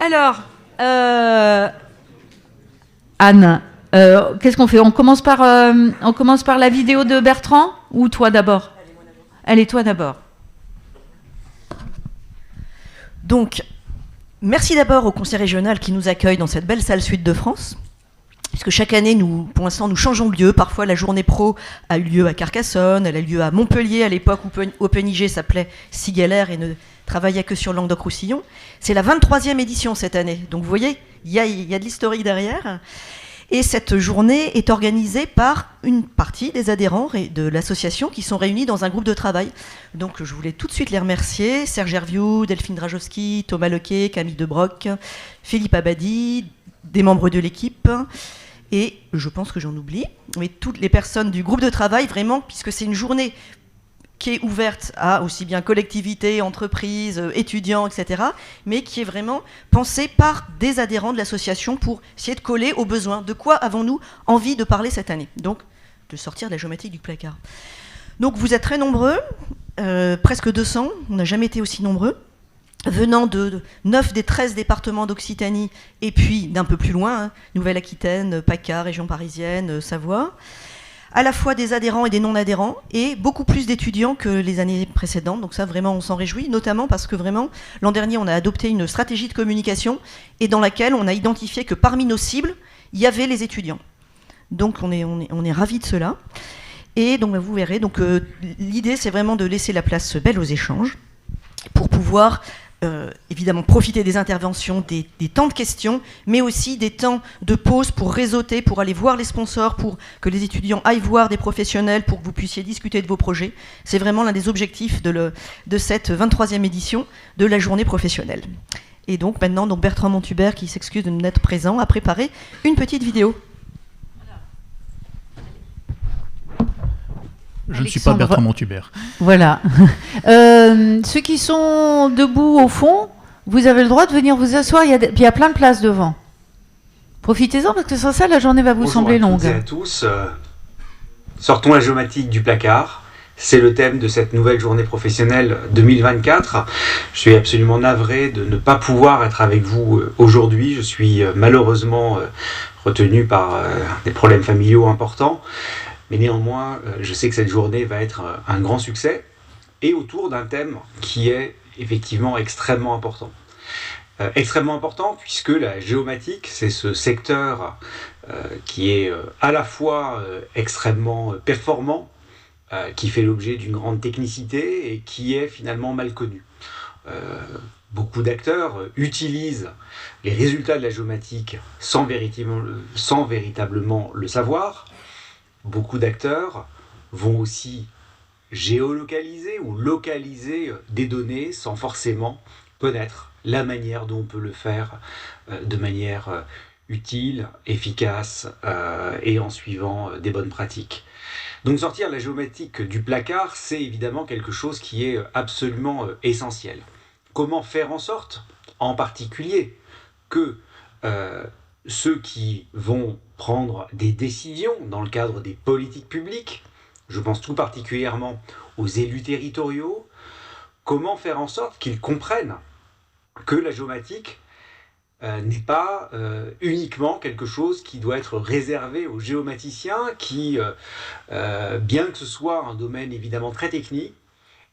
Alors, Anne, qu'est-ce qu'on fait ? On commence par la vidéo de Bertrand ou toi d'abord ? Allez, toi d'abord. Donc, merci d'abord au Conseil régional qui nous accueille dans cette belle salle Sud de France. Puisque chaque année, pour l'instant, nous changeons de lieu. Parfois, la journée pro a eu lieu à Carcassonne, elle a eu lieu à Montpellier, à l'époque où OpenIG s'appelait Sigaler et ne travaillait que sur Languedoc-Roussillon. C'est la 23e édition cette année. Donc vous voyez, il y a de l'historique derrière. Et cette journée est organisée par une partie des adhérents de l'association qui sont réunis dans un groupe de travail. Donc je voulais tout de suite les remercier. Serge Herviou, Delphine Drajowski, Thomas Lequet, Camille Debroc, Philippe Abadi, des membres de l'équipe. Et je pense que j'en oublie, mais toutes les personnes du groupe de travail, vraiment, puisque c'est une journée qui est ouverte à aussi bien collectivités, entreprises, étudiants, etc., mais qui est vraiment pensée par des adhérents de l'association pour essayer de coller aux besoins. De quoi avons-nous envie de parler cette année ? Donc, de sortir de la géométrie du placard. Donc, vous êtes très nombreux, presque 200, on n'a jamais été aussi nombreux, venant de 9 des 13 départements d'Occitanie, et puis d'un peu plus loin, hein, Nouvelle-Aquitaine, PACA, région parisienne, Savoie, à la fois des adhérents et des non-adhérents, et beaucoup plus d'étudiants que les années précédentes. Donc ça, vraiment, on s'en réjouit, notamment parce que vraiment, l'an dernier, on a adopté une stratégie de communication, et dans laquelle on a identifié que parmi nos cibles, il y avait les étudiants. Donc on est ravis de cela. Et donc vous verrez, donc, l'idée, c'est vraiment de laisser la place belle aux échanges, pour pouvoir évidemment profiter des interventions, des temps de questions, mais aussi des temps de pause pour réseauter, pour aller voir les sponsors, pour que les étudiants aillent voir des professionnels, pour que vous puissiez discuter de vos projets. C'est vraiment l'un des objectifs de cette 23e édition de la journée professionnelle. Et donc maintenant, Bertrand Montubert, qui s'excuse de n'être présent, a préparé une petite vidéo. Je ne suis pas Bertrand Montubert. Voilà. Ceux qui sont debout au fond, vous avez le droit de venir vous asseoir. Il y a plein de places devant. Profitez-en parce que sans ça, la journée va vous sembler longue. Bonjour à toutes et à tous. Sortons la géomatique du placard. C'est le thème de cette nouvelle journée professionnelle 2024. Je suis absolument navré de ne pas pouvoir être avec vous aujourd'hui. Je suis malheureusement retenu par des problèmes familiaux importants. Mais néanmoins, je sais que cette journée va être un grand succès et autour d'un thème qui est effectivement extrêmement important. Extrêmement important puisque la géomatique, c'est ce secteur qui est à la fois extrêmement performant, qui fait l'objet d'une grande technicité et qui est finalement mal connu. Beaucoup d'acteurs utilisent les résultats de la géomatique sans véritablement le savoir. Beaucoup d'acteurs vont aussi géolocaliser ou localiser des données sans forcément connaître la manière dont on peut le faire de manière utile, efficace et en suivant des bonnes pratiques. Donc sortir la géométrie du placard, c'est évidemment quelque chose qui est absolument essentiel. Comment faire en sorte, en particulier, que ceux qui vont prendre des décisions dans le cadre des politiques publiques, je pense tout particulièrement aux élus territoriaux, comment faire en sorte qu'ils comprennent que la géomatique n'est pas uniquement quelque chose qui doit être réservé aux géomaticiens qui, bien que ce soit un domaine évidemment très technique,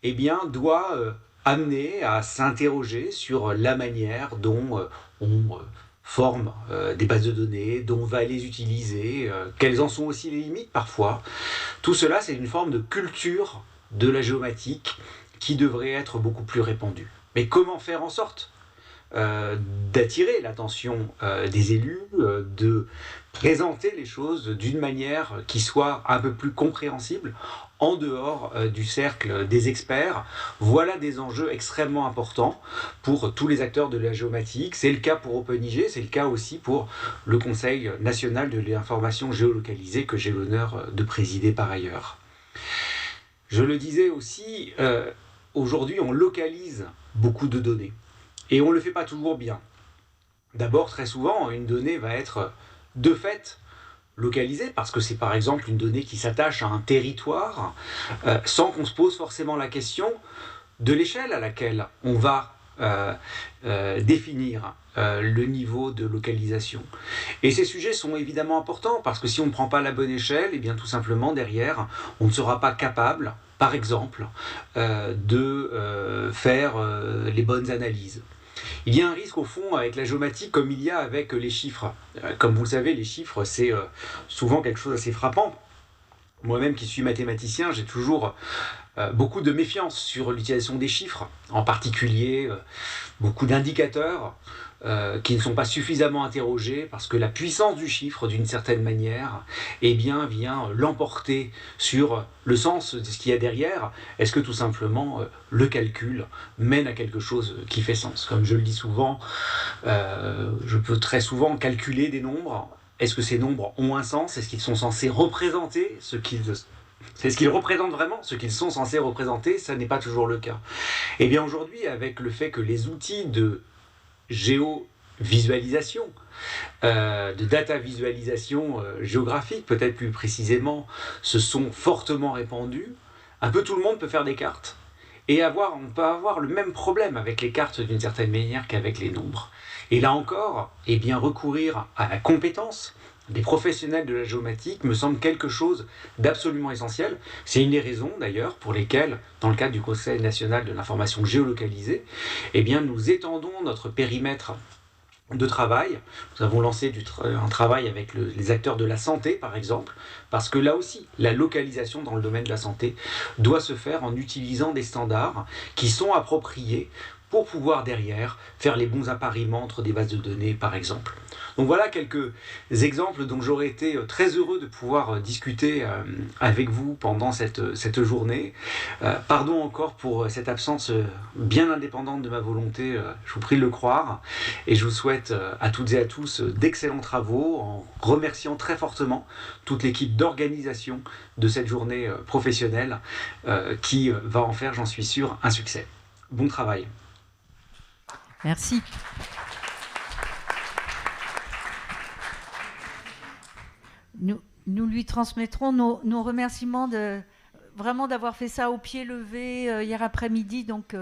eh bien, doit amener à s'interroger sur la manière dont on forme des bases de données, dont on va les utiliser, quelles en sont aussi les limites parfois. Tout cela, c'est une forme de culture de la géomatique qui devrait être beaucoup plus répandue. Mais comment faire en sorte d'attirer l'attention des élus, de présenter les choses d'une manière qui soit un peu plus compréhensible en dehors du cercle des experts. Voilà des enjeux extrêmement importants pour tous les acteurs de la géomatique. C'est le cas pour OpenIG, c'est le cas aussi pour le Conseil national de l'information géolocalisée que j'ai l'honneur de présider par ailleurs. Je le disais aussi, aujourd'hui on localise beaucoup de données. Et on ne le fait pas toujours bien. D'abord, très souvent, une donnée va être de fait localisée, parce que c'est par exemple une donnée qui s'attache à un territoire, sans qu'on se pose forcément la question de l'échelle à laquelle on va définir le niveau de localisation. Et ces sujets sont évidemment importants parce que si on ne prend pas la bonne échelle, et bien tout simplement derrière, on ne sera pas capable, par exemple, de faire les bonnes analyses. Il y a un risque au fond avec la géomatique comme il y a avec les chiffres. Comme vous le savez, les chiffres, c'est souvent quelque chose d'assez frappant. Moi-même qui suis mathématicien, j'ai toujours beaucoup de méfiance sur l'utilisation des chiffres, en particulier beaucoup d'indicateurs qui ne sont pas suffisamment interrogés parce que la puissance du chiffre, d'une certaine manière, eh bien, vient l'emporter sur le sens de ce qu'il y a derrière. Est-ce que tout simplement le calcul mène à quelque chose qui fait sens? Comme je le dis souvent, je peux très souvent calculer des nombres. Est-ce que ces nombres ont un sens? Est-ce qu'ils sont censés représenter ce qu'ils... Est-ce qu'ils représentent vraiment ce qu'ils sont censés représenter? Ça n'est pas toujours le cas. Et bien aujourd'hui, avec le fait que les outils de géovisualisation, de data visualisation géographique, peut-être plus précisément, se sont fortement répandus, un peu tout le monde peut faire des cartes. Et on peut avoir le même problème avec les cartes d'une certaine manière qu'avec les nombres. Et là encore, eh bien, recourir à la compétence des professionnels de la géomatique me semble quelque chose d'absolument essentiel. C'est une des raisons d'ailleurs pour lesquelles, dans le cadre du Conseil national de l'information géolocalisée, eh bien, nous étendons notre périmètre de travail. Nous avons lancé un travail avec les acteurs de la santé, par exemple, parce que là aussi, la localisation dans le domaine de la santé doit se faire en utilisant des standards qui sont appropriés pour pouvoir derrière faire les bons appariements entre des bases de données, par exemple. Donc voilà quelques exemples dont j'aurais été très heureux de pouvoir discuter avec vous pendant cette journée. Pardon encore pour cette absence bien indépendante de ma volonté, je vous prie de le croire. Et je vous souhaite à toutes et à tous d'excellents travaux en remerciant très fortement toute l'équipe d'organisation de cette journée professionnelle qui va en faire, j'en suis sûr, un succès. Bon travail. Merci. Nous lui transmettrons nos remerciements vraiment d'avoir fait ça au pied levé hier après-midi, donc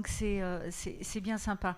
c'est bien sympa.